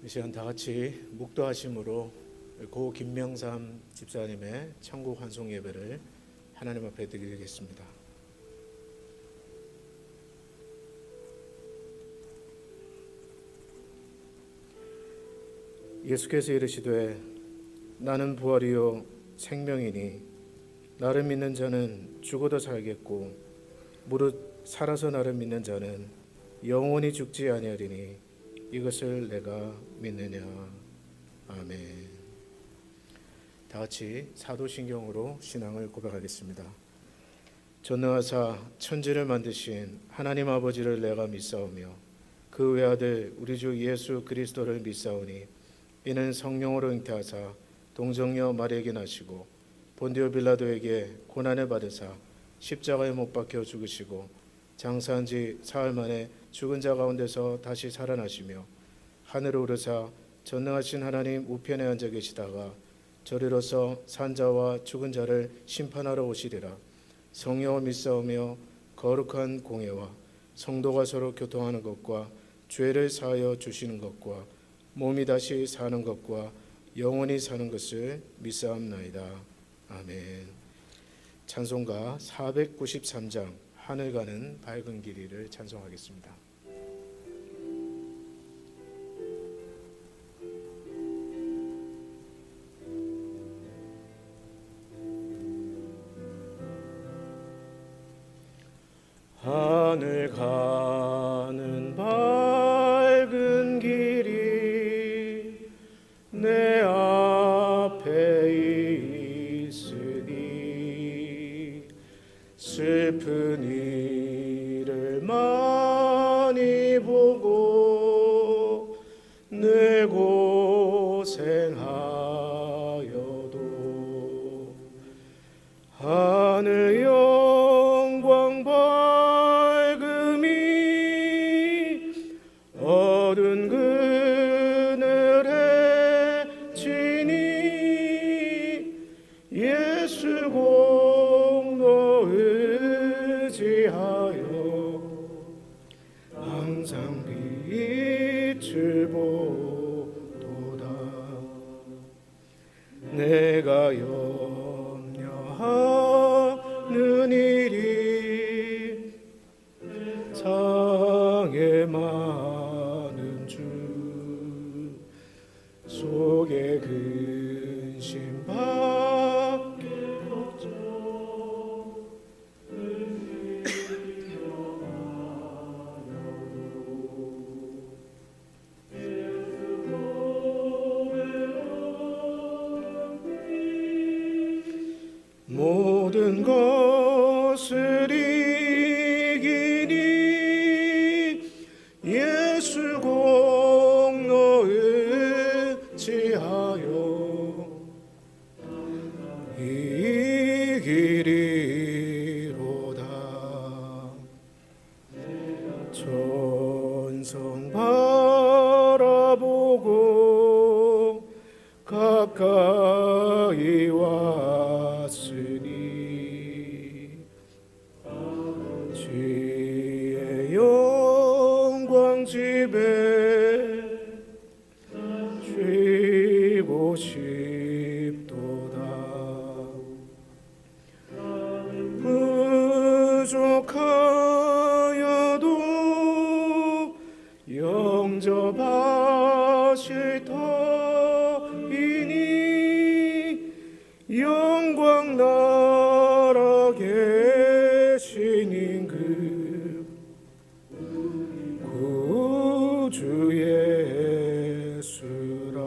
이 시간 다 같이 묵도하심으로 고 김명삼 집사님의 천국 환송 예배를 하나님 앞에 드리겠습니다. 예수께서 이르시되 나는 부활이요 생명이니 나를 믿는 자는 죽어도 살겠고 무릇 살아서 나를 믿는 자는 영원히 죽지 아니하리니 이것을 내가 믿느냐. 아멘. 다 같이 사도신경으로 신앙을 고백하겠습니다. 전능하사 천지를 만드신 하나님 아버지를 내가 믿사오며 그 외아들 우리 주 예수 그리스도를 믿사오니 이는 성령으로 잉태하사 동정녀 마리아에게 나시고 본디오 빌라도에게 고난을 받으사 십자가에 못 박혀 죽으시고 장사한 지 사흘 만에 죽은 자 가운데서 다시 살아나시며 하늘에 오르사 전능하신 하나님 우편에 앉아 계시다가 저리로서 산자와 죽은 자를 심판하러 오시리라. 성령을 믿사오며 거룩한 공예와 성도가 서로 교통하는 것과 죄를 사하여 주시는 것과 몸이 다시 사는 것과 영원히 사는 것을 믿사옵나이다. 아멘. 찬송가 493장 하늘 가는 밝은 길이를 찬송하겠습니다. 하늘 가는 밝은 길이 내 앞에 있으니 슬픈 일을 많이 보고 늘 고생하여도 하늘 영광 밝음이 어두운 그늘에 지니 예수 공로 의지하여 항상 빛을 보도다. 내가 염려하는 일이 상해 많은 주 속에 근심밖에 없죠. 모든 것을 이기니 예수 공로 의지하여 이기리로다. 천성 바라보고 가까이 왔으니 주의 영광 집에 쉬고 싶도다. 부족하여도 영접하실 터이니 영광 나라 계신 임금 구주 예수라.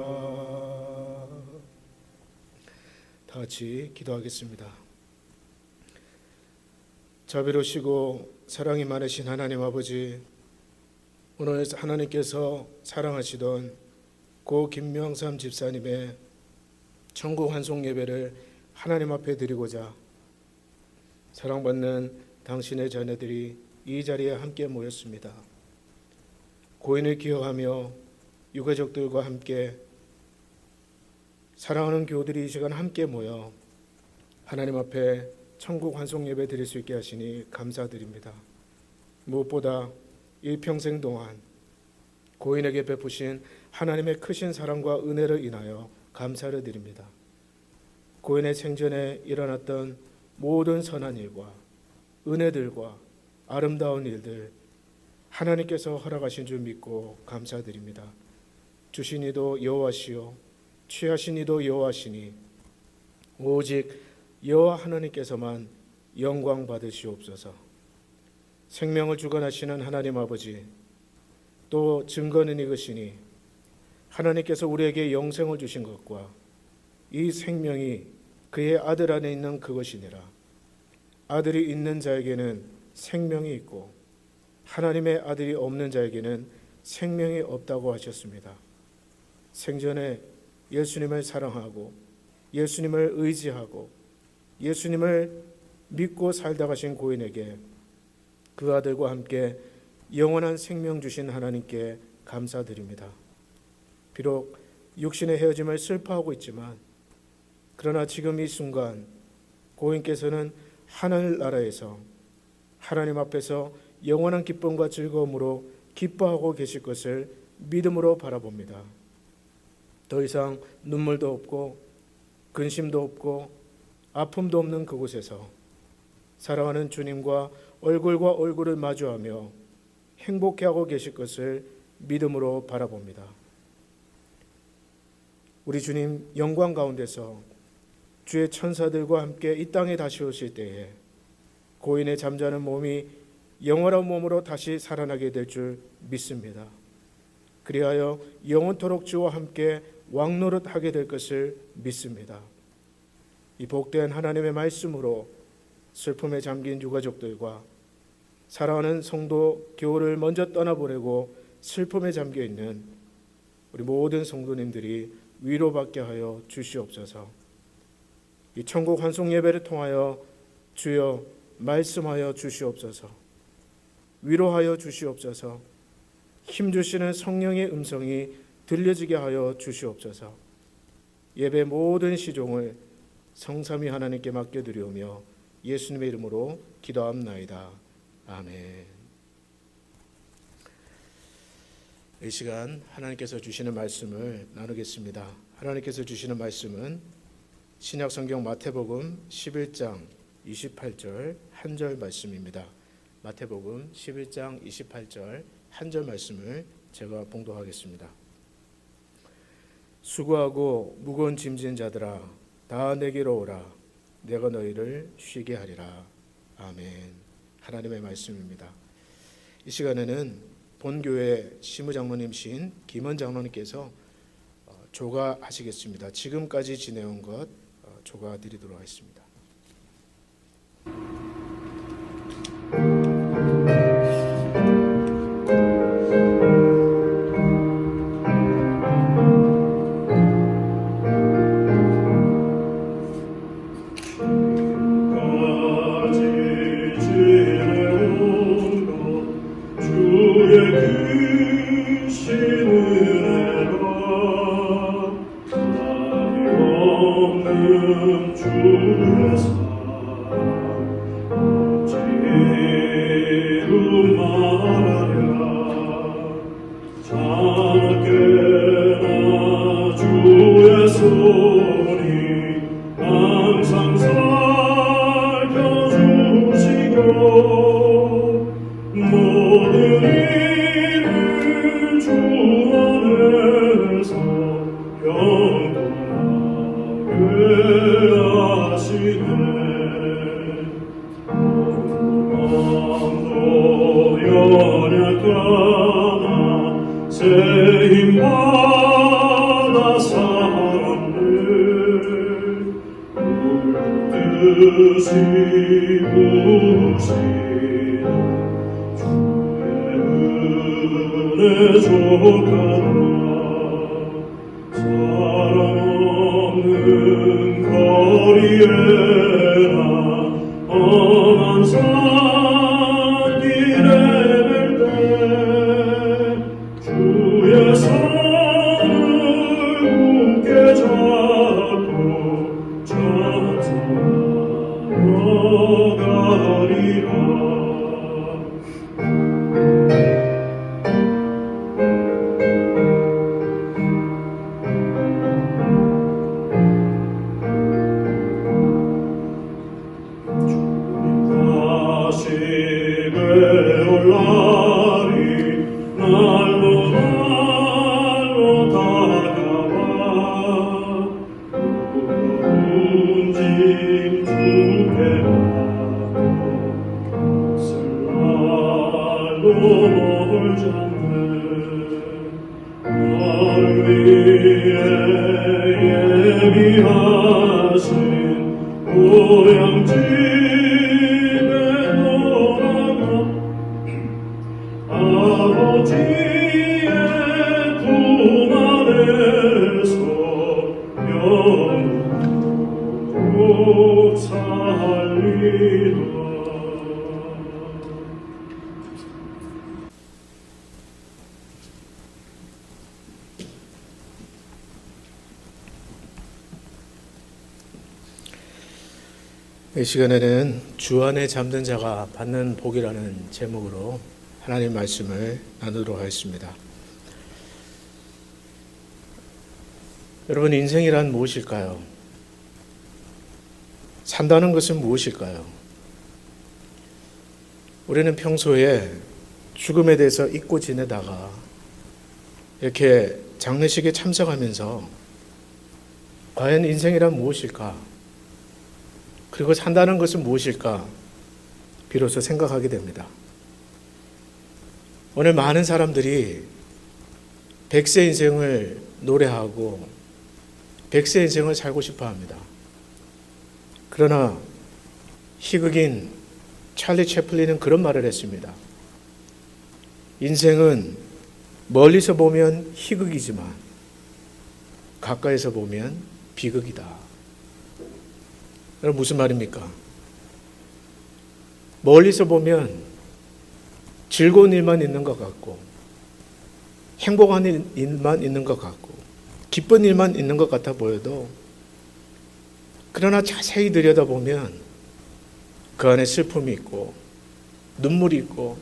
다 같이 기도하겠습니다. 자비로우시고 사랑이 많으신 하나님 아버지, 오늘 하나님께서 사랑하시던 고 김명삼 집사님의 천국 환송 예배를 하나님 앞에 드리고자 사랑받는 당신의 자녀들이 이 자리에 함께 모였습니다. 고인을 기억하며 유가족들과 함께 사랑하는 교우들이 이 시간 함께 모여 하나님 앞에 천국 환송 예배 드릴 수 있게 하시니 감사드립니다. 무엇보다 일평생 동안 고인에게 베푸신 하나님의 크신 사랑과 은혜를 인하여 감사를 드립니다. 고인의 생전에 일어났던 모든 선한 일과 은혜들과 아름다운 일들 하나님께서 허락하신 줄 믿고 감사드립니다. 주신 이도 여호와시요 취하신 이도 여호와시니 오직 여호와 하나님께서만 영광 받으시옵소서. 생명을 주관하시는 하나님 아버지, 또 증거는 이것이니 하나님께서 우리에게 영생을 주신 것과 이 생명이 그의 아들 안에 있는 그것이니라. 아들이 있는 자에게는 생명이 있고 하나님의 아들이 없는 자에게는 생명이 없다고 하셨습니다. 생전에 예수님을 사랑하고 예수님을 의지하고 예수님을 믿고 살다 가신 고인에게 그 아들과 함께 영원한 생명 주신 하나님께 감사드립니다. 비록 육신의 헤어짐을 슬퍼하고 있지만 그러나 지금 이 순간 고인께서는 하늘나라에서 하나님 앞에서 영원한 기쁨과 즐거움으로 기뻐하고 계실 것을 믿음으로 바라봅니다. 더 이상 눈물도 없고 근심도 없고 아픔도 없는 그곳에서 사랑하는 주님과 얼굴과 얼굴을 마주하며 행복해하고 계실 것을 믿음으로 바라봅니다. 우리 주님 영광 가운데서 주의 천사들과 함께 이 땅에 다시 오실 때에 고인의 잠자는 몸이 영원한 몸으로 다시 살아나게 될 줄 믿습니다. 그리하여 영원토록 주와 함께 왕노릇하게 될 것을 믿습니다. 이 복된 하나님의 말씀으로 슬픔에 잠긴 유가족들과 사랑하는 성도 교우를 먼저 떠나보내고 슬픔에 잠겨있는 우리 모든 성도님들이 위로받게 하여 주시옵소서. 이 천국 환송 예배를 통하여 주여 말씀하여 주시옵소서. 위로하여 주시옵소서. 힘주시는 성령의 음성이 들려지게 하여 주시옵소서. 예배 모든 시종을 성삼위 하나님께 맡겨드리오며 예수님의 이름으로 기도합나이다. 아멘. 이 시간 하나님께서 주시는 말씀을 나누겠습니다. 하나님께서 주시는 말씀은 신약성경 마태복음 11장 28절 한 절 말씀입니다. 마태복음 11장 28절 한 절 말씀을 제가 봉독하겠습니다. 수고하고 무거운 짐진 자들아 다 내게로 오라. 내가 너희를 쉬게 하리라. 아멘. 하나님의 말씀입니다. 이 시간에는 본교회 시무장로님이신 김원 장로님께서 조가하시겠습니다. 지금까지 지내온 것 조가드리도록 하겠습니다. 올라리 날로 날로 다가와 누구든지 주께 날로 몰잖네 널 위해 예비하신 고향집에 돌아가 아버지의 품 안에서 영원토록 살리라. 이 시간에는 주 안에 잠든 자가 받는 복이라는 제목으로 하나님 말씀을 나누도록 하겠습니다. 여러분, 인생이란 무엇일까요? 산다는 것은 무엇일까요? 우리는 평소에 죽음에 대해서 잊고 지내다가 이렇게 장례식에 참석하면서 과연 인생이란 무엇일까? 그리고 산다는 것은 무엇일까? 비로소 생각하게 됩니다. 오늘 많은 사람들이 100세 인생을 노래하고 100세 인생을 살고 싶어 합니다. 그러나 희극인 찰리 채플린은 그런 말을 했습니다. 인생은 멀리서 보면 희극이지만 가까이서 보면 비극이다. 여러분, 무슨 말입니까? 멀리서 보면 즐거운 일만 있는 것 같고 행복한 일만 있는 것 같고 기쁜 일만 있는 것 같아 보여도 그러나 자세히 들여다보면 그 안에 슬픔이 있고 눈물이 있고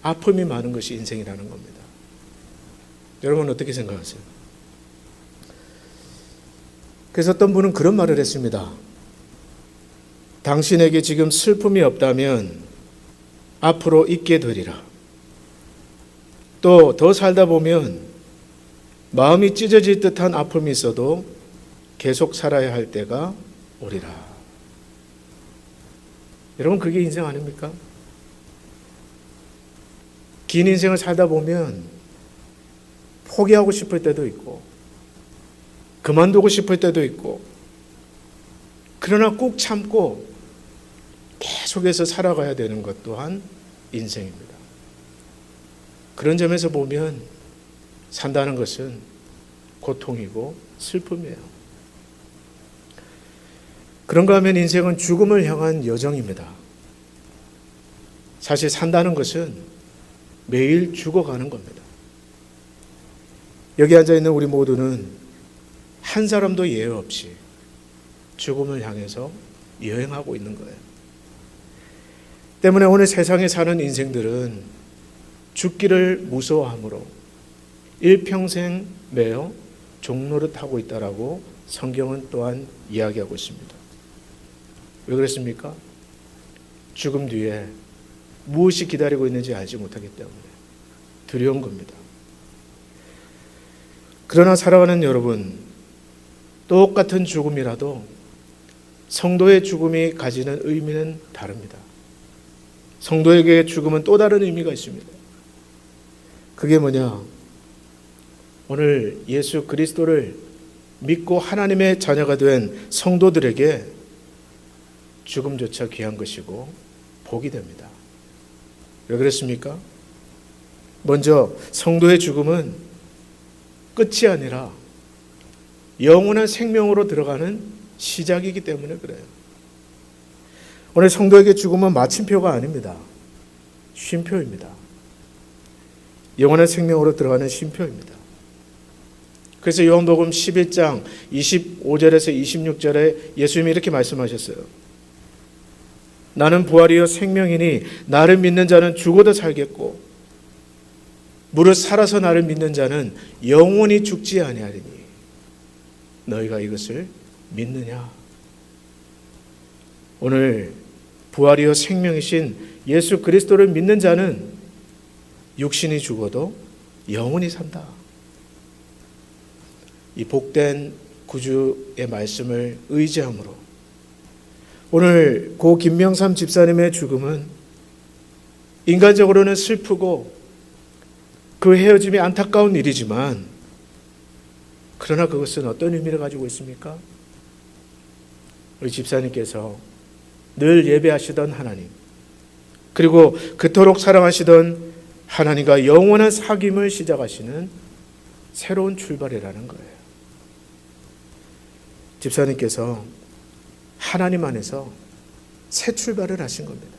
아픔이 많은 것이 인생이라는 겁니다. 여러분, 어떻게 생각하세요? 그래서 어떤 분은 그런 말을 했습니다. 당신에게 지금 슬픔이 없다면 앞으로 있게 되리라. 또 더 살다 보면 마음이 찢어질 듯한 아픔이 있어도 계속 살아야 할 때가 오리라. 여러분, 그게 인생 아닙니까? 긴 인생을 살다 보면 포기하고 싶을 때도 있고 그만두고 싶을 때도 있고 그러나 꾹 참고 계속해서 살아가야 되는 것 또한 인생입니다. 그런 점에서 보면 산다는 것은 고통이고 슬픔이에요. 그런가 하면 인생은 죽음을 향한 여정입니다. 사실 산다는 것은 매일 죽어가는 겁니다. 여기 앉아있는 우리 모두는 한 사람도 예외 없이 죽음을 향해서 여행하고 있는 거예요. 때문에 오늘 세상에 사는 인생들은 죽기를 무서워함으로 일평생 매어 종로를 타고 있다라고 성경은 또한 이야기하고 있습니다. 왜 그렇습니까? 죽음 뒤에 무엇이 기다리고 있는지 알지 못하기 때문에 두려운 겁니다. 그러나 살아가는 여러분, 똑같은 죽음이라도 성도의 죽음이 가지는 의미는 다릅니다. 성도에게 죽음은 또 다른 의미가 있습니다. 그게 뭐냐? 오늘 예수 그리스도를 믿고 하나님의 자녀가 된 성도들에게 죽음조차 귀한 것이고 복이 됩니다. 왜 그렇습니까? 먼저 성도의 죽음은 끝이 아니라 영원한 생명으로 들어가는 시작이기 때문에 그래요. 오늘 성도에게 죽음은 마침표가 아닙니다. 쉼표입니다. 영원한 생명으로 들어가는 쉼표입니다. 그래서 요한복음 11장 25절에서 26절에 예수님이 이렇게 말씀하셨어요. 나는 부활이요 생명이니 나를 믿는 자는 죽어도 살겠고 무릇 살아서 나를 믿는 자는 영원히 죽지 아니하리니 너희가 이것을 믿느냐? 오늘 부활이요 생명이신 예수 그리스도를 믿는 자는 육신이 죽어도 영원히 산다. 이 복된 구주의 말씀을 의지함으로 오늘 고 김명삼 집사님의 죽음은 인간적으로는 슬프고 그 헤어짐이 안타까운 일이지만 그러나 그것은 어떤 의미를 가지고 있습니까? 우리 집사님께서 늘 예배하시던 하나님, 그리고 그토록 사랑하시던 하나님과 영원한 사귐을 시작하시는 새로운 출발이라는 거예요. 집사님께서 하나님 안에서 새 출발을 하신 겁니다.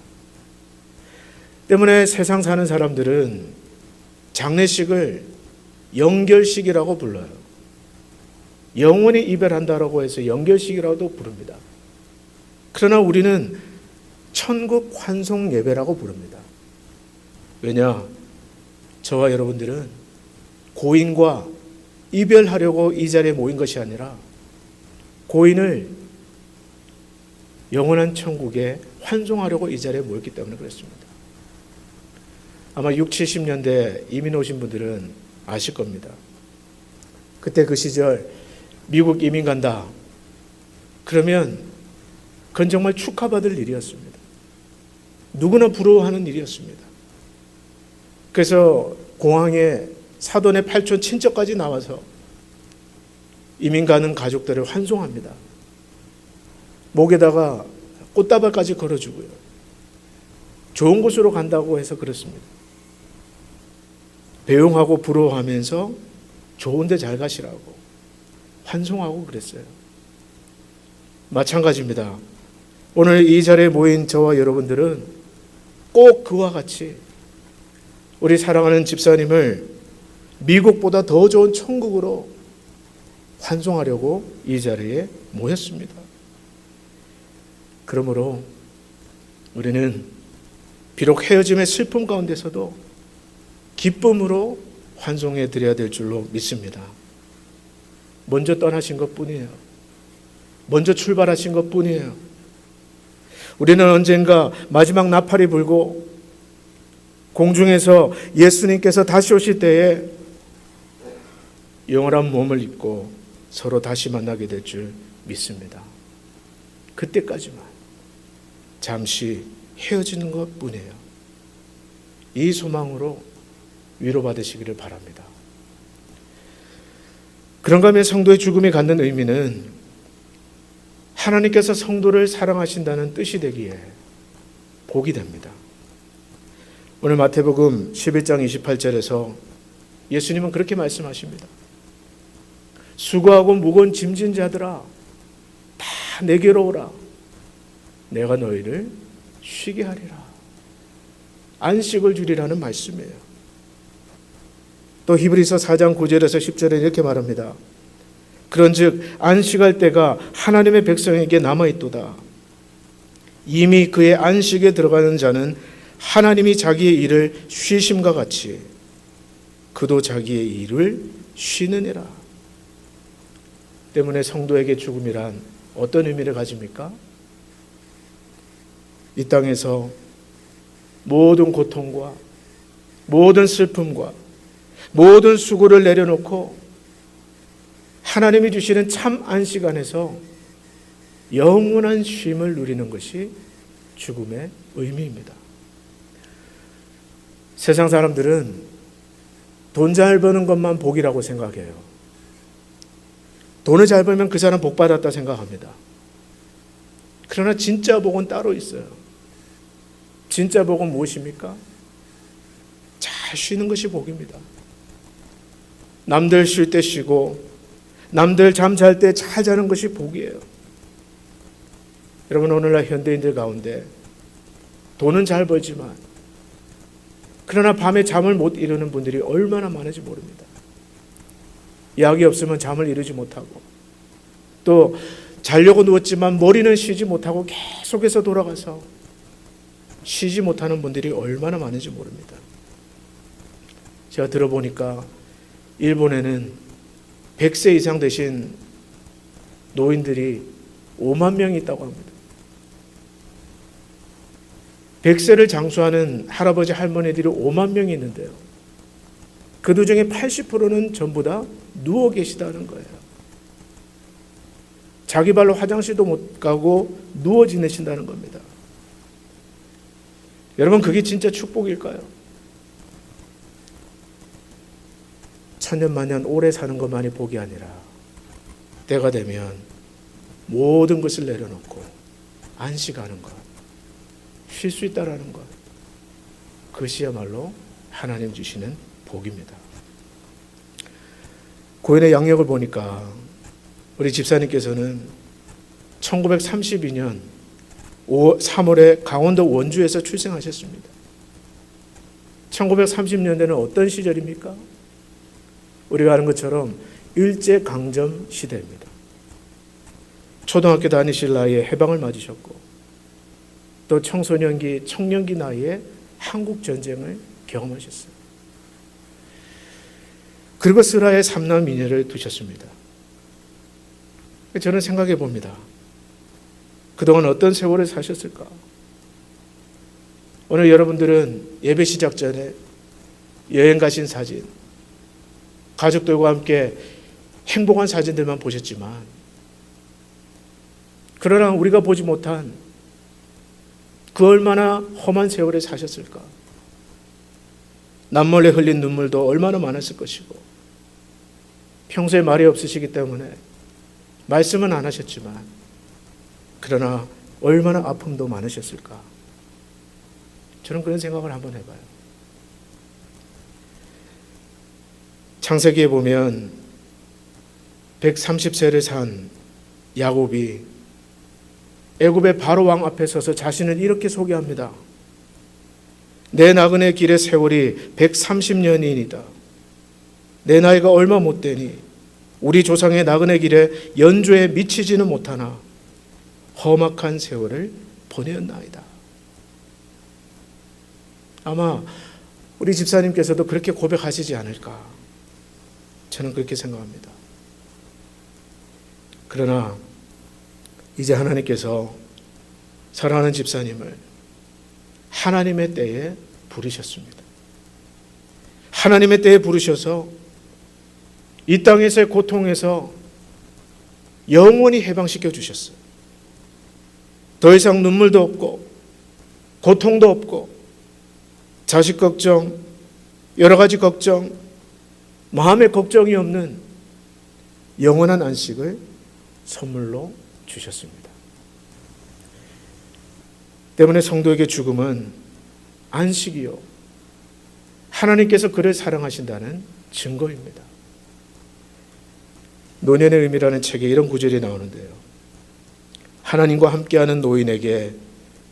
때문에 세상 사는 사람들은 장례식을 연결식이라고 불러요. 영원히 이별한다라고 해서 연결식이라고도 부릅니다. 그러나 우리는 천국 환송 예배라고 부릅니다. 왜냐? 저와 여러분들은 고인과 이별하려고 이 자리에 모인 것이 아니라 고인을 영원한 천국에 환송하려고 이 자리에 모였기 때문에 그렇습니다. 아마 60, 70년대 이민 오신 분들은 아실 겁니다. 그때 그 시절 미국 이민 간다. 그러면 그건 정말 축하받을 일이었습니다. 누구나 부러워하는 일이었습니다. 그래서 공항에 사돈의 8촌 친척까지 나와서 이민 가는 가족들을 환송합니다. 목에다가 꽃다발까지 걸어주고요. 좋은 곳으로 간다고 해서 그렇습니다. 배웅하고 부러워하면서 좋은 데 잘 가시라고 환송하고 그랬어요. 마찬가지입니다. 오늘 이 자리에 모인 저와 여러분들은 꼭 그와 같이 우리 사랑하는 집사님을 미국보다 더 좋은 천국으로 환송하려고 이 자리에 모였습니다. 그러므로 우리는 비록 헤어짐의 슬픔 가운데서도 기쁨으로 환송해 드려야 될 줄로 믿습니다. 먼저 떠나신 것뿐이에요. 먼저 출발하신 것뿐이에요. 우리는 언젠가 마지막 나팔이 불고 공중에서 예수님께서 다시 오실 때에 영원한 몸을 입고 서로 다시 만나게 될 줄 믿습니다. 그때까지만 잠시 헤어지는 것뿐이에요. 이 소망으로 위로받으시기를 바랍니다. 그런가 하면 성도의 죽음이 갖는 의미는 하나님께서 성도를 사랑하신다는 뜻이 되기에 복이 됩니다. 오늘 마태복음 11장 28절에서 예수님은 그렇게 말씀하십니다. 수고하고 무거운 짐진 자들아 다 내게로 오라. 내가 너희를 쉬게 하리라. 안식을 주리라는 말씀이에요. 또 히브리서 4장 9절에서 10절에 이렇게 말합니다. 그런즉 안식할 때가 하나님의 백성에게 남아있도다. 이미 그의 안식에 들어가는 자는 하나님이 자기의 일을 쉬심과 같이 그도 자기의 일을 쉬느니라. 때문에 성도에게 죽음이란 어떤 의미를 가집니까? 이 땅에서 모든 고통과 모든 슬픔과 모든 수고를 내려놓고 하나님이 주시는 참 안식 안에서 영원한 쉼을 누리는 것이 죽음의 의미입니다. 세상 사람들은 돈 잘 버는 것만 복이라고 생각해요. 돈을 잘 벌면 그 사람 복 받았다 생각합니다. 그러나 진짜 복은 따로 있어요. 진짜 복은 무엇입니까? 잘 쉬는 것이 복입니다. 남들 쉴 때 쉬고 남들 잠 잘 때 잘 자는 것이 복이에요. 여러분, 오늘날 현대인들 가운데 돈은 잘 벌지만 그러나 밤에 잠을 못 이루는 분들이 얼마나 많은지 모릅니다. 약이 없으면 잠을 이루지 못하고 또 자려고 누웠지만 머리는 쉬지 못하고 계속해서 돌아가서 쉬지 못하는 분들이 얼마나 많은지 모릅니다. 제가 들어보니까 일본에는 100세 이상 되신 노인들이 5만 명이 있다고 합니다. 100세를 장수하는 할아버지 할머니들이 5만 명이 있는데요. 그들 중에 80%는 전부 다 누워 계시다는 거예요. 자기 발로 화장실도 못 가고 누워 지내신다는 겁니다. 여러분, 그게 진짜 축복일까요? 천년만년 오래 사는 것만이 복이 아니라 때가 되면 모든 것을 내려놓고 안식하는 것, 쉴 수 있다라는 것, 그것이야말로 하나님 주시는 복입니다. 고인의 양력을 보니까 우리 집사님께서는 1932년 3월에 강원도 원주에서 출생하셨습니다. 1930년대는 어떤 시절입니까? 우리가 아는 것처럼 일제강점 시대입니다. 초등학교 다니실 나이에 해방을 맞으셨고 또 청소년기, 청년기 나이에 한국전쟁을 경험하셨어요. 그리고 슬하에 삼남 미녀를 두셨습니다. 저는 생각해 봅니다. 그동안 어떤 세월을 사셨을까? 오늘 여러분들은 예배 시작 전에 여행 가신 사진, 가족들과 함께 행복한 사진들만 보셨지만, 그러나 우리가 보지 못한 그 얼마나 험한 세월을 사셨을까? 남몰래 흘린 눈물도 얼마나 많았을 것이고, 평소에 말이 없으시기 때문에 말씀은 안 하셨지만, 그러나 얼마나 아픔도 많으셨을까? 저는 그런 생각을 한번 해봐요. 창세기에 보면 130세를 산 야곱이 애굽의 바로 왕 앞에 서서 자신을 이렇게 소개합니다. 내 나그네 길의 세월이 130년이니이다. 내 나이가 얼마 못 되니 우리 조상의 나그네 길에 연조에 미치지는 못하나 험악한 세월을 보내었나이다. 아마 우리 집사님께서도 그렇게 고백하시지 않을까, 저는 그렇게 생각합니다. 그러나 이제 하나님께서 사랑하는 집사님을 하나님의 때에 부르셨습니다. 하나님의 때에 부르셔서 이 땅에서의 고통에서 영원히 해방시켜 주셨어요. 더 이상 눈물도 없고 고통도 없고 자식 걱정, 여러 가지 걱정, 마음의 걱정이 없는 영원한 안식을 선물로 주셨습니다. 때문에 성도에게 죽음은 안식이요, 하나님께서 그를 사랑하신다는 증거입니다. 노년의 의미라는 책에 이런 구절이 나오는데요. 하나님과 함께하는 노인에게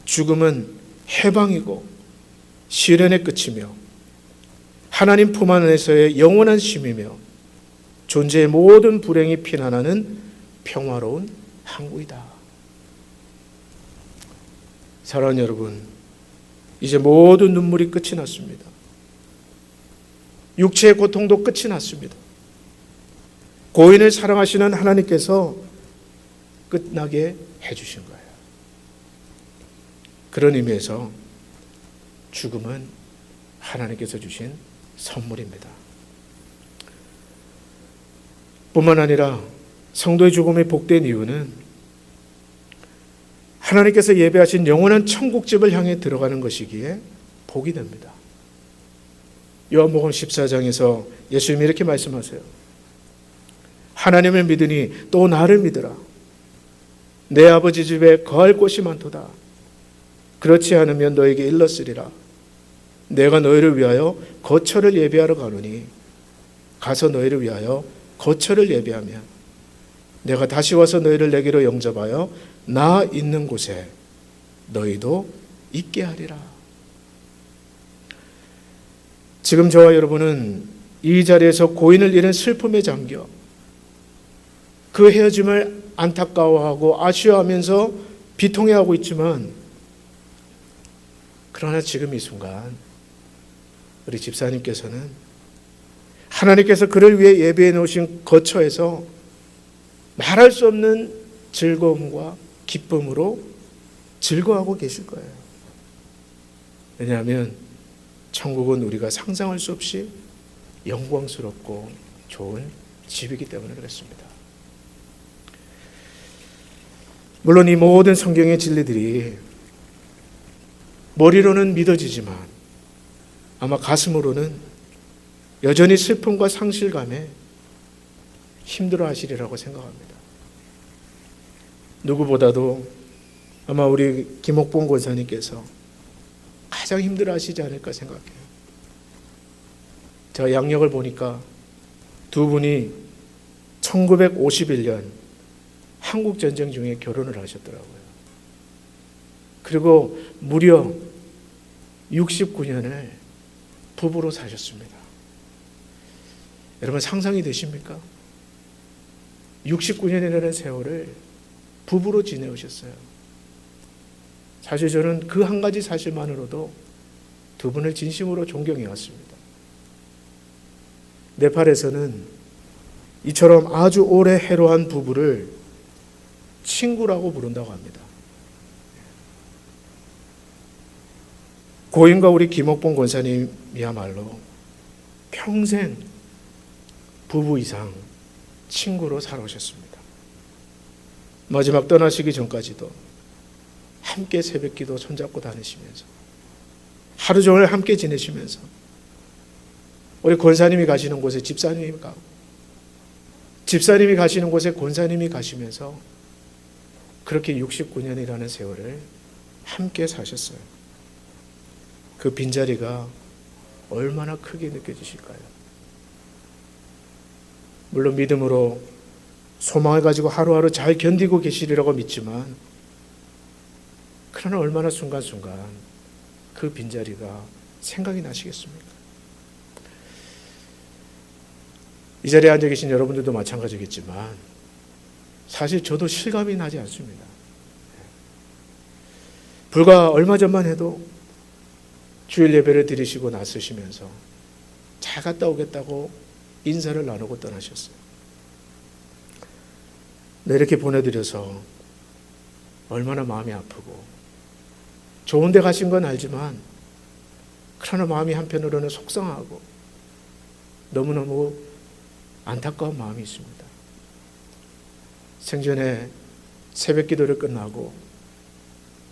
죽음은 해방이고 시련의 끝이며 하나님 품 안에서의 영원한 쉼이며 존재의 모든 불행이 피난하는 평화로운 항구이다. 사랑하는 여러분, 이제 모든 눈물이 끝이 났습니다. 육체의 고통도 끝이 났습니다. 고인을 사랑하시는 하나님께서 끝나게 해주신 거예요. 그런 의미에서 죽음은 하나님께서 주신 선물입니다. 뿐만 아니라 성도의 죽음이 복된 이유는 하나님께서 예배하신 영원한 천국집을 향해 들어가는 것이기에 복이 됩니다. 요한복음 14장에서 예수님이 이렇게 말씀하세요. 하나님을 믿으니 또 나를 믿으라. 내 아버지 집에 거할 곳이 많도다. 그렇지 않으면 너에게 일렀으리라. 내가 너희를 위하여 거처를 예비하러 가노니 가서 너희를 위하여 거처를 예비하면 내가 다시 와서 너희를 내게로 영접하여 나 있는 곳에 너희도 있게 하리라. 지금 저와 여러분은 이 자리에서 고인을 잃은 슬픔에 잠겨 그 헤어짐을 안타까워하고 아쉬워하면서 비통해하고 있지만, 그러나 지금 이 순간 우리 집사님께서는 하나님께서 그를 위해 예배해 놓으신 거처에서 말할 수 없는 즐거움과 기쁨으로 즐거워하고 계실 거예요. 왜냐하면 천국은 우리가 상상할 수 없이 영광스럽고 좋은 집이기 때문에 그렇습니다. 물론 이 모든 성경의 진리들이 머리로는 믿어지지만 아마 가슴으로는 여전히 슬픔과 상실감에 힘들어하시리라고 생각합니다. 누구보다도 아마 우리 김옥봉 권사님께서 가장 힘들어하시지 않을까 생각해요. 제가 양력을 보니까 두 분이 1951년 한국전쟁 중에 결혼을 하셨더라고요. 그리고 무려 69년을 부부로 사셨습니다. 여러분 상상이 되십니까? 69년이라는 세월을 부부로 지내오셨어요. 사실 저는 그 한 가지 사실만으로도 두 분을 진심으로 존경해 왔습니다. 네팔에서는 이처럼 아주 오래 해로한 부부를 친구라고 부른다고 합니다. 고인과 우리 김옥봉 권사님이야말로 평생 부부 이상 친구로 살아오셨습니다. 마지막 떠나시기 전까지도 함께 새벽기도 손잡고 다니시면서 하루 종일 함께 지내시면서 우리 권사님이 가시는 곳에 집사님이 가고 집사님이 가시는 곳에 권사님이 가시면서 그렇게 69년이라는 세월을 함께 사셨어요. 그 빈자리가 얼마나 크게 느껴지실까요? 물론 믿음으로 소망을 가지고 하루하루 잘 견디고 계시리라고 믿지만 그러나 얼마나 순간순간 그 빈자리가 생각이 나시겠습니까? 이 자리에 앉아 계신 여러분들도 마찬가지겠지만 사실 저도 실감이 나지 않습니다. 불과 얼마 전만 해도 주일 예배를 드리시고 나서시면서 잘 갔다 오겠다고 인사를 나누고 떠나셨어요. 네, 이렇게 보내드려서 얼마나 마음이 아프고 좋은 데 가신 건 알지만 그러나 마음이 한편으로는 속상하고 너무너무 안타까운 마음이 있습니다. 생전에 새벽 기도를 끝나고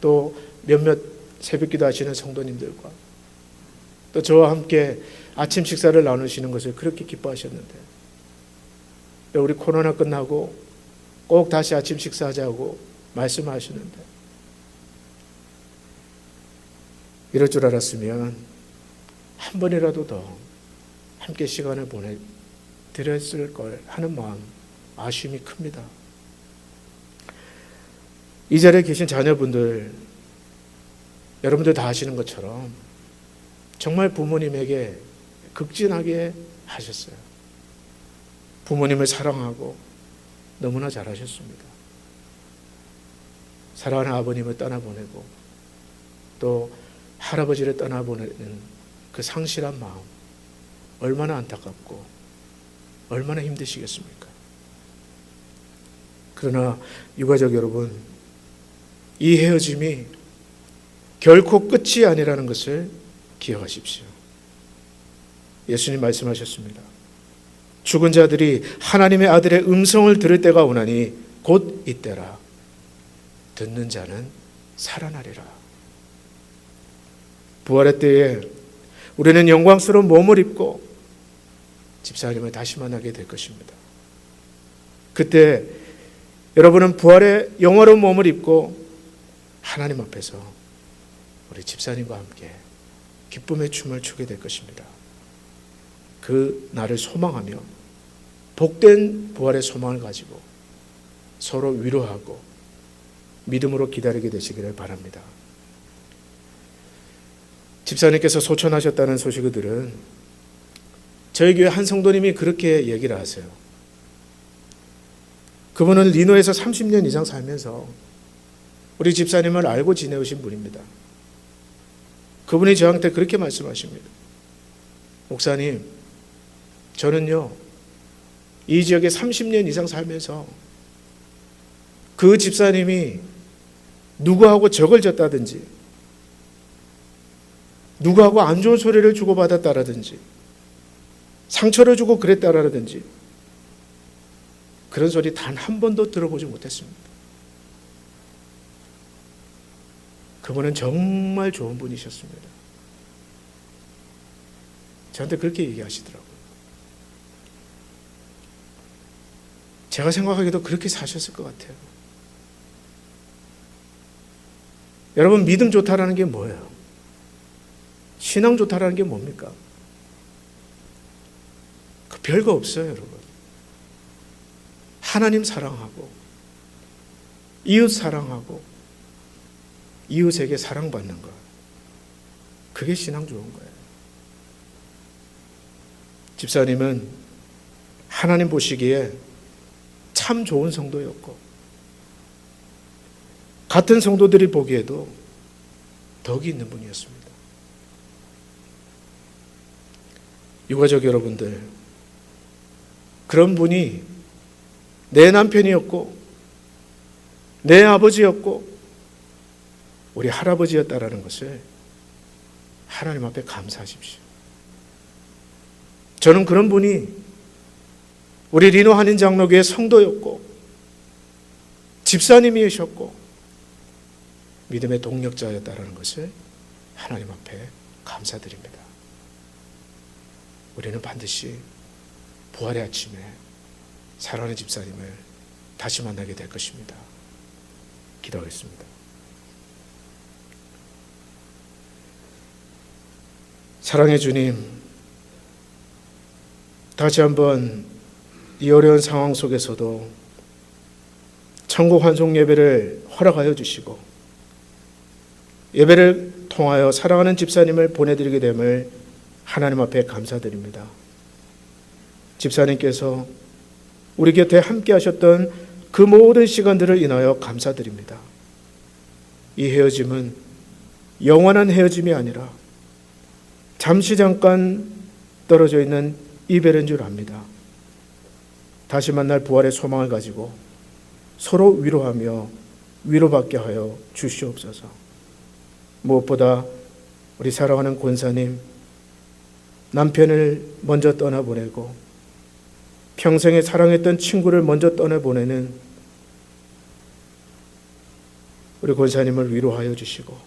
또 몇몇 새벽 기도 하시는 성도님들과 또 저와 함께 아침 식사를 나누시는 것을 그렇게 기뻐하셨는데 우리 코로나 끝나고 꼭 다시 아침 식사하자고 말씀하시는데 이럴 줄 알았으면 한 번이라도 더 함께 시간을 보내드렸을 걸 하는 마음 아쉬움이 큽니다. 이 자리에 계신 자녀분들 여러분들 다 아시는 것처럼 정말 부모님에게 극진하게 하셨어요. 부모님을 사랑하고 너무나 잘하셨습니다. 사랑하는 아버님을 떠나보내고 또 할아버지를 떠나보내는 그 상실한 마음 얼마나 안타깝고 얼마나 힘드시겠습니까? 그러나 유가족 여러분, 이 헤어짐이 결코 끝이 아니라는 것을 기억하십시오. 예수님 말씀하셨습니다. 죽은 자들이 하나님의 아들의 음성을 들을 때가 오나니 곧 이때라. 듣는 자는 살아나리라. 부활의 때에 우리는 영광스러운 몸을 입고 집사님을 다시 만나게 될 것입니다. 그때 여러분은 부활의 영화로운 몸을 입고 하나님 앞에서 우리 집사님과 함께 기쁨의 춤을 추게 될 것입니다. 그 날을 소망하며 복된 부활의 소망을 가지고 서로 위로하고 믿음으로 기다리게 되시기를 바랍니다. 집사님께서 소천하셨다는 소식을 들은 저희 교회 한 성도님이 그렇게 얘기를 하세요. 그분은 리노에서 30년 이상 살면서 우리 집사님을 알고 지내오신 분입니다. 그분이 저한테 그렇게 말씀하십니다. 목사님, 저는요, 이 지역에 30년 이상 살면서 그 집사님이 누구하고 적을 졌다든지 누구하고 안 좋은 소리를 주고받았다라든지 상처를 주고 그랬다라든지 그런 소리 단 한 번도 들어보지 못했습니다. 그분은 정말 좋은 분이셨습니다. 저한테 그렇게 얘기하시더라고요. 제가 생각하기도 그렇게 사셨을 것 같아요. 여러분, 믿음 좋다라는 게 뭐예요? 신앙 좋다라는 게 뭡니까? 그 별거 없어요, 여러분. 하나님 사랑하고 이웃 사랑하고 이웃에게 사랑받는 것. 그게 신앙 좋은 거예요. 집사님은 하나님 보시기에 참 좋은 성도였고 같은 성도들이 보기에도 덕이 있는 분이었습니다. 유가족 여러분들, 그런 분이 내 남편이었고 내 아버지였고 우리 할아버지였다라는 것을 하나님 앞에 감사하십시오. 저는 그런 분이 우리 리노 한인 장로교의 성도였고 집사님이셨고 믿음의 동력자였다라는 것을 하나님 앞에 감사드립니다. 우리는 반드시 부활의 아침에 사랑하는 집사님을 다시 만나게 될 것입니다. 기도하겠습니다. 사랑의 주님, 다시 한번 이 어려운 상황 속에서도 천국 환송 예배를 허락하여 주시고 예배를 통하여 사랑하는 집사님을 보내드리게 됨을 하나님 앞에 감사드립니다. 집사님께서 우리 곁에 함께 하셨던 그 모든 시간들을 인하여 감사드립니다. 이 헤어짐은 영원한 헤어짐이 아니라 잠시 잠깐 떨어져 있는 이별인 줄 압니다. 다시 만날 부활의 소망을 가지고 서로 위로하며 위로받게 하여 주시옵소서. 무엇보다 우리 사랑하는 권사님, 남편을 먼저 떠나보내고 평생에 사랑했던 친구를 먼저 떠나보내는 우리 권사님을 위로하여 주시고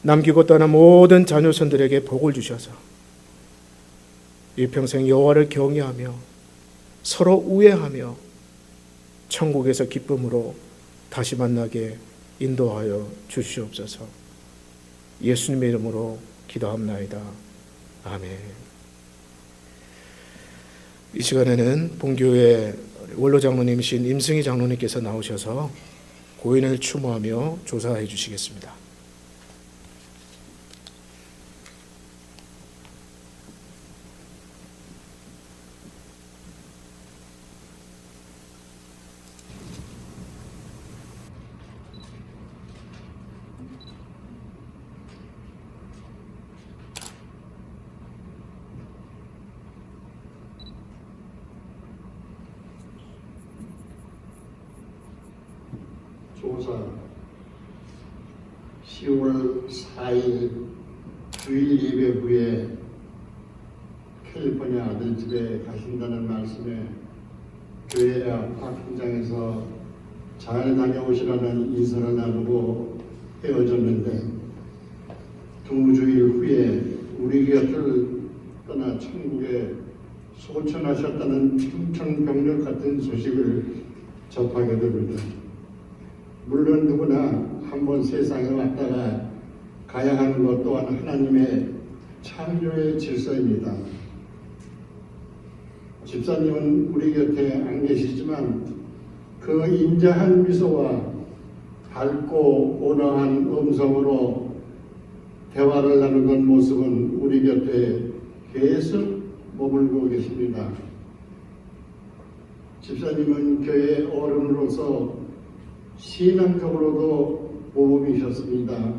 남기고 떠난 모든 자녀손들에게 복을 주셔서 일평생 여호와를 경외하며 서로 우애하며 천국에서 기쁨으로 다시 만나게 인도하여 주시옵소서. 예수님의 이름으로 기도합나이다. 아멘. 이 시간에는 본교회 원로 장로님이신 임승희 장로님께서 나오셔서 고인을 추모하며 조사해 주시겠습니다. 조사 10월 4일 주일 예배 후에 캘리포니아 아들집에 가신다는 말씀에 교회 앞 파킹장에서 잘 다녀오시라는 인사를 나누고 헤어졌는데 두 주일 후에 우리 곁을 떠나 천국에 소천하셨다는 청천벽력 같은 소식을 접하게 됩니다. 물론 누구나 한번 세상에 왔다가 가야 하는 것 또한 하나님의 창조의 질서입니다. 집사님은 우리 곁에 안 계시지만 그 인자한 미소와 밝고 온화한 음성으로 대화를 나누는 모습은 우리 곁에 계속 머물고 계십니다. 집사님은 교회 어른으로서 신앙적으로도 모범이셨습니다.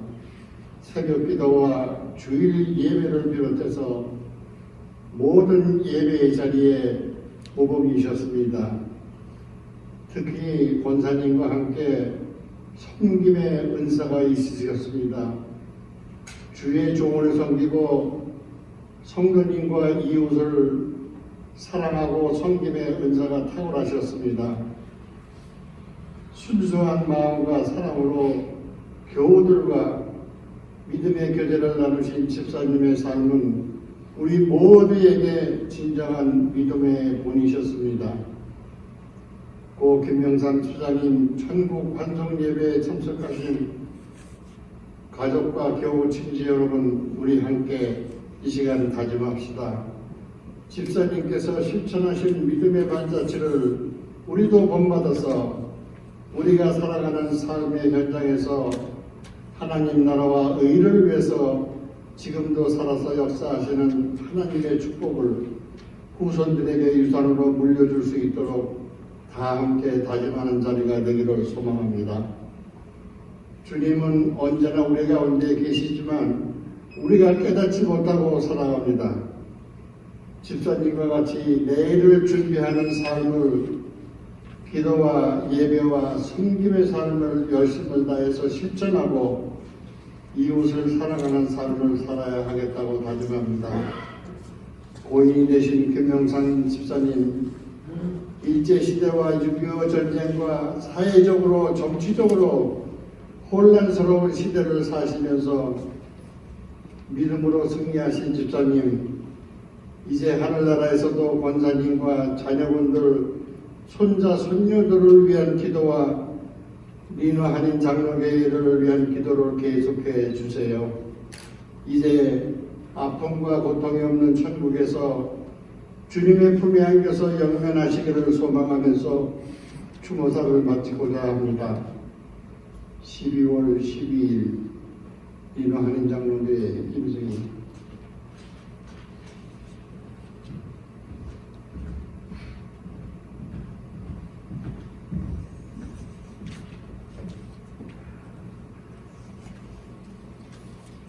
새벽 기도와 주일 예배를 비롯해서 모든 예배의 자리에 모범이셨습니다. 특히 권사님과 함께 섬김의 은사가 있으셨습니다. 주의 종을 섬기고 성도님과 이웃을 사랑하고 섬김의 은사가 탁월하셨습니다. 순수한 마음과 사랑으로 교우들과 믿음의 교제를 나누신 집사님의 삶은 우리 모두에게 진정한 믿음의 본이셨습니다. 고 김명삼 수장님 천국 환송 예배에 참석하신 가족과 교우 친지 여러분, 우리 함께 이 시간 다짐합시다. 집사님께서 실천하신 믿음의 반자취를 우리도 본받아서 우리가 살아가는 삶의 현장에서 하나님 나라와 의를 위해서 지금도 살아서 역사하시는 하나님의 축복을 후손들에게 유산으로 물려줄 수 있도록 다 함께 다짐하는 자리가 되기를 소망합니다. 주님은 언제나 우리 가운데 계시지만 우리가 깨닫지 못하고 살아갑니다. 집사님과 같이 내일을 준비하는 삶을, 기도와 예배와 섬김의 삶을 열심을 다해서 실천하고 이웃을 사랑하는 삶을 살아야 하겠다고 다짐합니다. 고인이 되신 김영상 집사님, 일제시대와 6.25 전쟁과 사회적으로 정치적으로 혼란스러운 시대를 사시면서 믿음으로 승리하신 집사님, 이제 하늘나라에서도 권사님과 자녀분들, 손자, 손녀들을 위한 기도와 민화 한인 장로교회를 위한 기도를 계속해 주세요. 이제 아픔과 고통이 없는 천국에서 주님의 품에 안겨서 영면하시기를 소망하면서 추모사를 마치고자 합니다. 12월 12일 민화 한인 장로교회 김승희.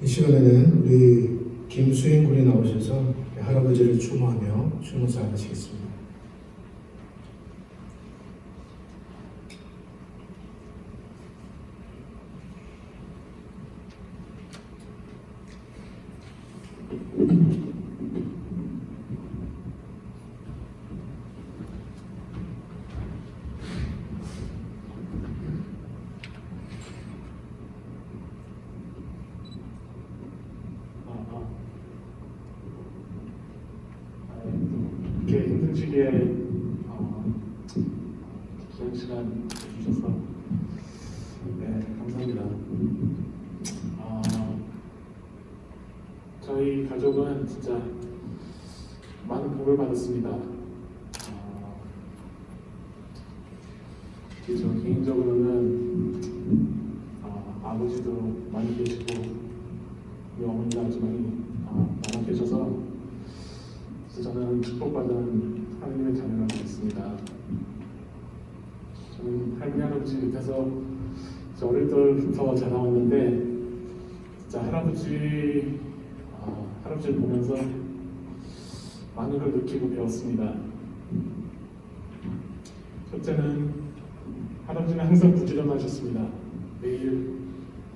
이 시간에는 우리 김수인 군이 나오셔서 할아버지를 추모하며 추모사 하시겠습니다. 이렇게 힘든 시기에 좋은 시간 주셔서 감사합니다. 저희 가족은 진짜 많은 복을 받았습니다. 저 개인적으로는 아버지도 많이 계시고 우리 어머니가 아주 많이 남아 계셔서 저는 축복받은 하나님의 자녀가 되겠습니다. 저는 할머니 할아버지 밑에서 어릴 때부터 자라왔는데 진짜 할아버지를 보면서 많은 걸 느끼고 배웠습니다. 첫째는 할아버지는 항상 부지런하셨습니다. 매일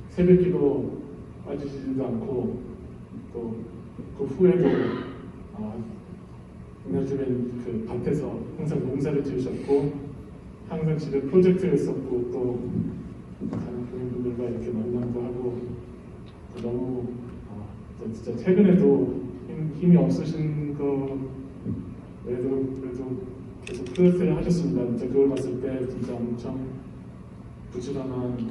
새벽기도 빠지지도 않고 또 그 후에도 요즘엔 그 밭에서 항상 농사를 지으셨고 항상 집에 프로젝트를 했었고 또 다른 교인분들과 이렇게 만남도 하고 너무 진짜 최근에도 힘이 없으신 거 외에도 그래도 계속 프로젝트를 하셨습니다. 진짜 그걸 봤을 때 진짜 엄청 부지런한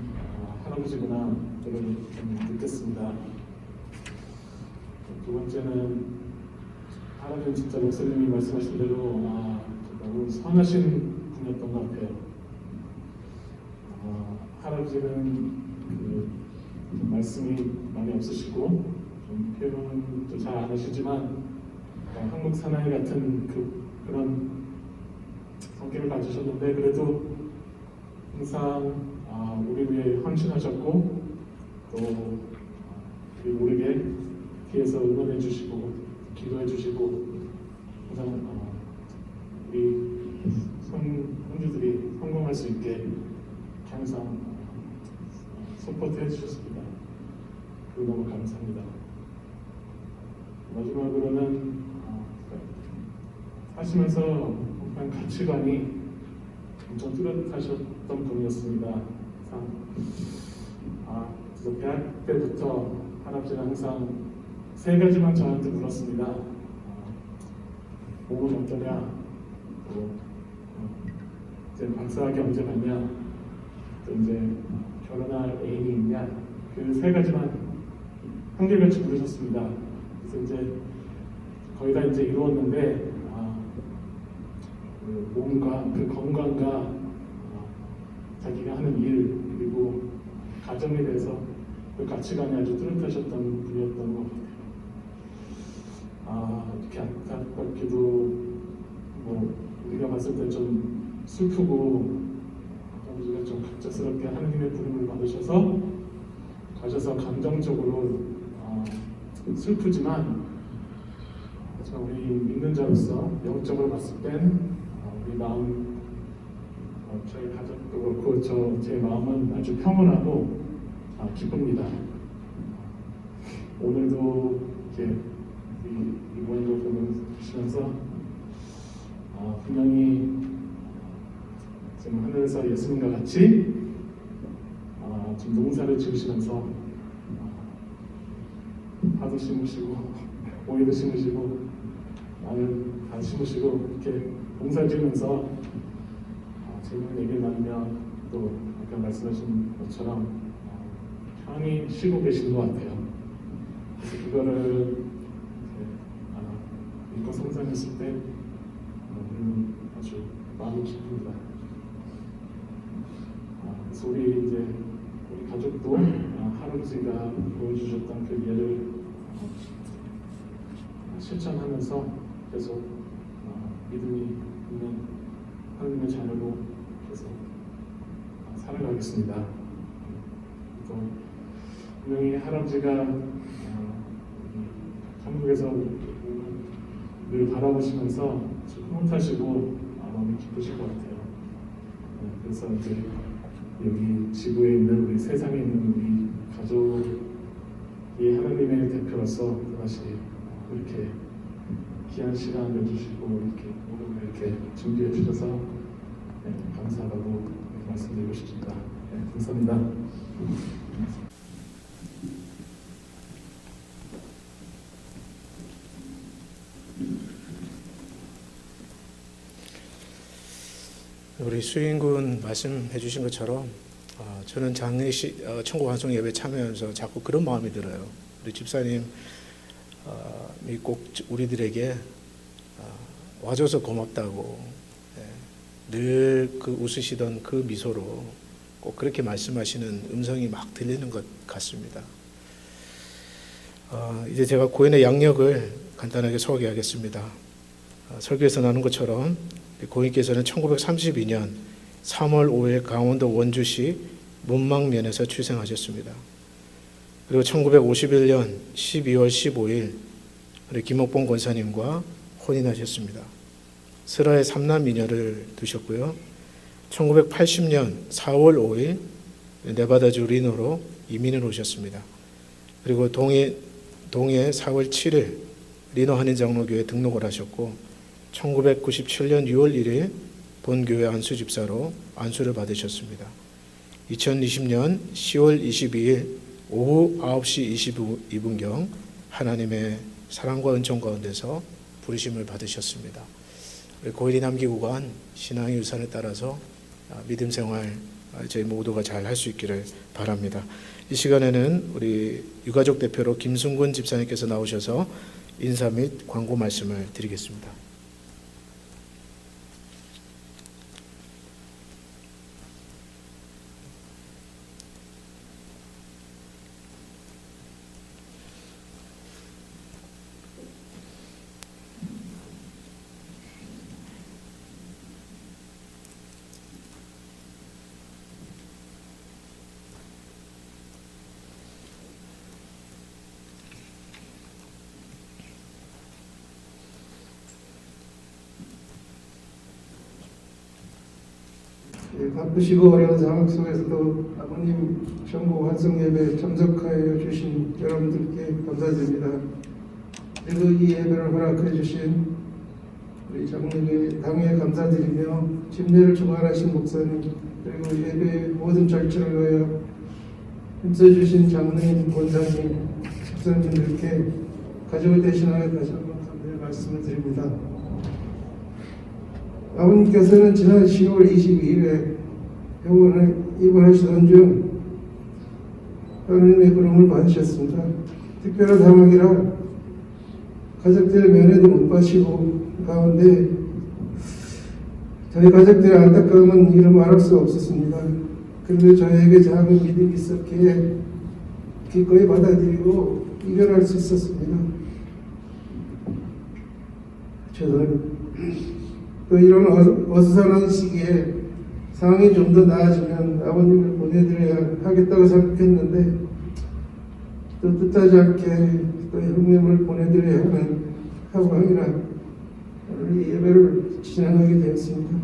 할아버지구나 그걸 좀 느꼈습니다. 두 번째는 할아버지는 진짜 목사님이 말씀하신 대로 너무 선하신 분이었던 것 같아요. 할아버지는 말씀이 많이 없으시고 좀 표현도 잘 안 하시지만 한국 사나이 같은 그런 성격을 가지셨는데 그래도 항상 우리 위해 헌신하셨고 또 우리 모르게 뒤에서 응원해 주시고 기도해 주시고 항상 우리 손주들이 성공할 수 있게 항상 서포트 해 주셨습니다. 너무 감사합니다. 마지막으로는 하시면서 한 가치관이 엄청 뚜렷하셨던 분이었습니다. 그래서 대학 때부터 할아버지는 항상 세 가지만 저한테 물었습니다. 몸은 어떠냐? 또 이제 박사학위 언제 갔냐? 또 이제 결혼할 애인이 있냐? 그 세 가지만 한결같이 물으셨습니다. 그래서 이제 거의 다 이제 이루었는데 그 몸과 그 건강과 자기가 하는 일 그리고 가정에 대해서 그 가치관이 아주 뚜렷하셨던 분이었던 것 같아요. 이렇게 안타깝게도 뭐 우리가 봤을 때 좀 슬프고 아버지가 좀 갑작스럽게 하느님의 부름을 받으셔서 가셔서 감정적으로 슬프지만 하지만 우리 믿는 자로서 영적으로 봤을 땐 우리 마음 저희 가족도 그렇고 제 마음은 아주 평온하고 기쁩니다. 오늘도 이렇게 이 모임을 보시면서 분명히 지금 하늘에서 예수님과 같이 지금 농사를 지으시면서 파도 심으시고 오이도 심으시고 마늘 다 심으시고 이렇게 농사 지으면서 재밌는 얘기를 나누며 또 아까 말씀하신 것처럼 편히 쉬고 계시는 것 같아요. 그래서 그거를 믿고 성장했을 때 아주 마음이 기쁩니다. 그래서 우리 가족도 할아버지가 보여주셨던 그 예를 실천하면서 계속 믿음이 있는 하나님의 자녀로 계속 살아가겠습니다. 또 분명히 할아버지가 한국에서 늘 바라보시면서 흐뭇하시고 마음이 기쁘실 것 같아요. 그래서 이제 여기 지구에 있는 우리 세상에 있는 우리 가족이 하나님의 대표로서 다시 이렇게 귀한 시간 내주시고 이렇게 오늘 이렇게 준비해 주셔서 감사하다고 말씀드리고 싶습니다. 감사합니다. 우리 수인군 말씀해 주신 것처럼 저는 장례식 천국 환송 예배 참여하면서 자꾸 그런 마음이 들어요. 우리 집사님이 꼭 우리들에게 와줘서 고맙다고 늘 그 웃으시던 그 미소로 꼭 그렇게 말씀하시는 음성이 막 들리는 것 같습니다. 이제 제가 고인의 양력을 간단하게 소개하겠습니다. 설교에서 나눈 것처럼 고인께서는 1932년 3월 5일 강원도 원주시 문망면에서 출생하셨습니다. 그리고 1951년 12월 15일 우리 김옥봉 권사님과 혼인하셨습니다. 슬하에 3남 2녀를 두셨고요. 1980년 4월 5일 네바다주 리노로 이민을 오셨습니다. 그리고 동해 4월 7일 리노 한인장로교회 등록을 하셨고 1997년 6월 1일 본교회 안수집사로 안수를 받으셨습니다. 2020년 10월 22일 오후 9시 22분경 하나님의 사랑과 은총 가운데서 부르심을 받으셨습니다. 우리 고일이 남기구간 신앙의 유산을 따라서 믿음 생활 저희 모두가 잘 할 수 있기를 바랍니다. 이 시간에는 우리 유가족 대표로 김순근 집사님께서 나오셔서 인사 및 광고 말씀을 드리겠습니다. 바쁘시고 어려운 상황 속에서도 아버님 전국 환송 예배 참석하여 주신 여러분들께 감사드립니다. 그리고 이 예배를 허락해 주신 우리 장로님 당에 감사드리며 집례를 주관하신 목사님 그리고 예배의 모든 절차를 위하여 힘써주신 장로님, 권사님, 집사님들께 가족을 대신하여 다시 한번 감사의 말씀을 드립니다. 아버님께서는 지난 10월 22일에 병원에 입원하시던 중 하나님의 부름을 받으셨습니다. 특별한 상황이라 가족들의 면회도 못 받으시고 가운데 저희 가족들의 안타까움은 이루 말할 수 없었습니다. 그런데 저에게 작은 믿음이 있었기에 기꺼이 받아들이고 이겨낼 수 있었습니다. 저는 또 이런 어수선한 시기에 상황이 좀 더 나아지면 아버님을 보내드려야 하겠다고 생각했는데 또 뜻하지 않게 또 형님을 보내드려야 하는 상황이라 오늘 이 예배를 진행하게 되었습니다.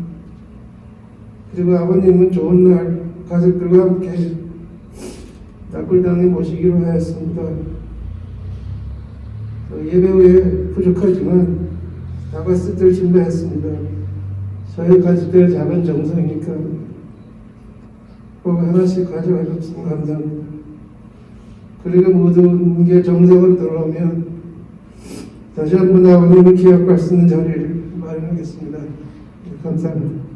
그리고 아버님은 좋은 날 가족들과 함께 낙골당에 모시기로 하였습니다. 예배 후에 부족하지만 다바스를 준비했습니다. 저희 가족들의 작은 정성이니까 꼭 하나씩 가져가 주시면 감사합니다. 그리고 모든 게 정상으로 돌아오면 다시 한번 아버님을 기억할 수 있는 자리를 마련하겠습니다. 감사합니다.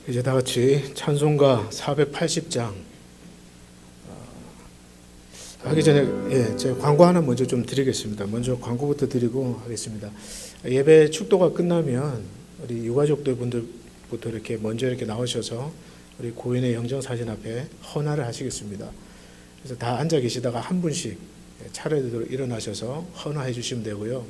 이제 다 같이 찬송가 480장 하기 전에 제가 광고 하나 먼저 좀 드리겠습니다. 먼저 광고부터 드리고 하겠습니다. 예배 축도가 끝나면 우리 유가족들 분들부터 이렇게 먼저 이렇게 나오셔서 우리 고인의 영정 사진 앞에 헌화를 하시겠습니다. 그래서 다 앉아 계시다가 한 분씩 차례대로 일어나셔서 헌화해 주시면 되고요.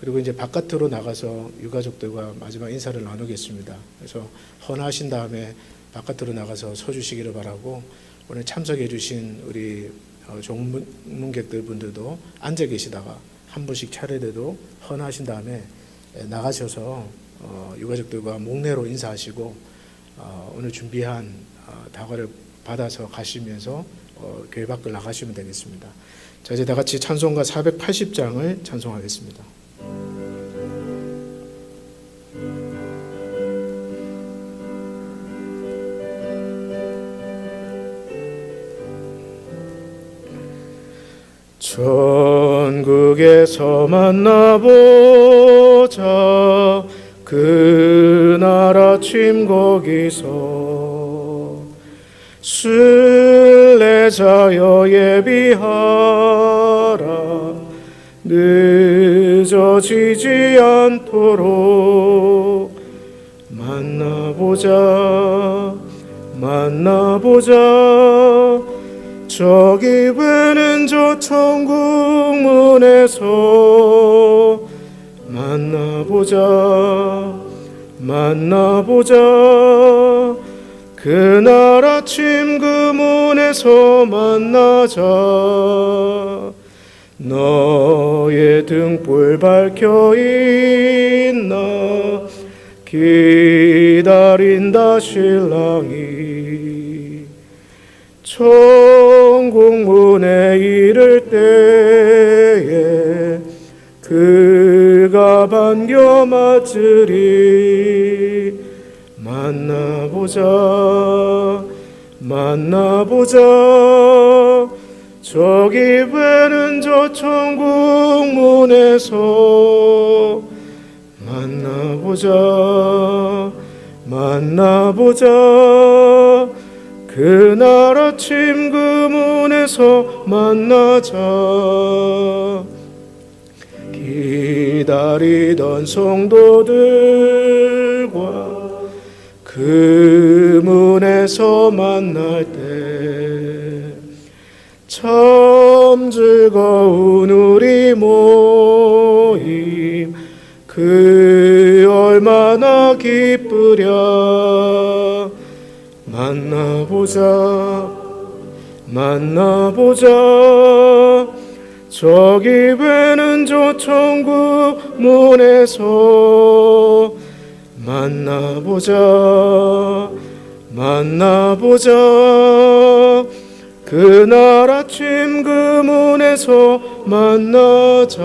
그리고 이제 바깥으로 나가서 유가족들과 마지막 인사를 나누겠습니다. 그래서 헌화하신 다음에 바깥으로 나가서 서 주시기를 바라고 오늘 참석해 주신 우리 종문객들 분들도 앉아 계시다가 한 분씩 차례대로 헌화하신 다음에 나가셔서 유가족들과 목례로 인사하시고 오늘 준비한 다과를 받아서 가시면서 교회 밖을 나가시면 되겠습니다. 자, 이제 다 같이 찬송가 480장을 찬송하겠습니다. 천국에서 만나보자 그날 아침 거기서 순례자여 예비하라 늦어지지 않도록 만나보자 저기 외는 저 천국 문에서 만나보자 그날 아침 그 문에서 만나자 너의 등불 밝혀 있나 기다린다 신랑이 천국 문에 이를 때에 그가 반겨 맞으리 만나보자 저기 외는 저 천국 문에서 만나보자 그날 아침 그 문에서 만나자 기다리던 성도들과 그 문에서 만날 때 참 즐거운 우리 모임 그 얼마나 기쁘랴 만나보자 저기 배는 저 천국 문에서 만나보자 그날 아침 그 문에서 만나자.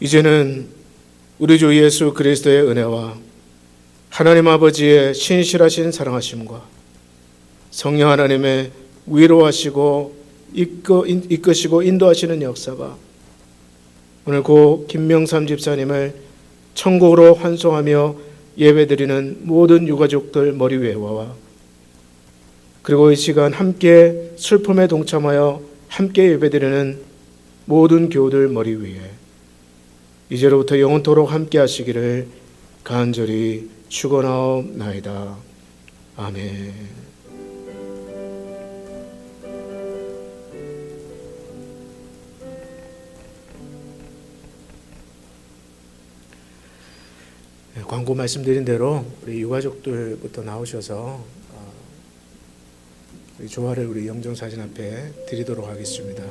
이제는 우리 주 예수 그리스도의 은혜와 하나님 아버지의 신실하신 사랑하심과 성령 하나님의 위로하시고 이끄시고 인도하시는 역사가 오늘 고 김명삼 집사님을 천국으로 환송하며 예배드리는 모든 유가족들 머리 위에 와 그리고 이 시간 함께 슬픔에 동참하여 함께 예배드리는 모든 교우들 머리 위에 이제로부터 영원토록 함께 하시기를 간절히 축원하옵나이다. 아멘. 광고 말씀드린 대로 우리 유가족들부터 나오셔서 우리 조화를 우리 영정사진 앞에 드리도록 하겠습니다.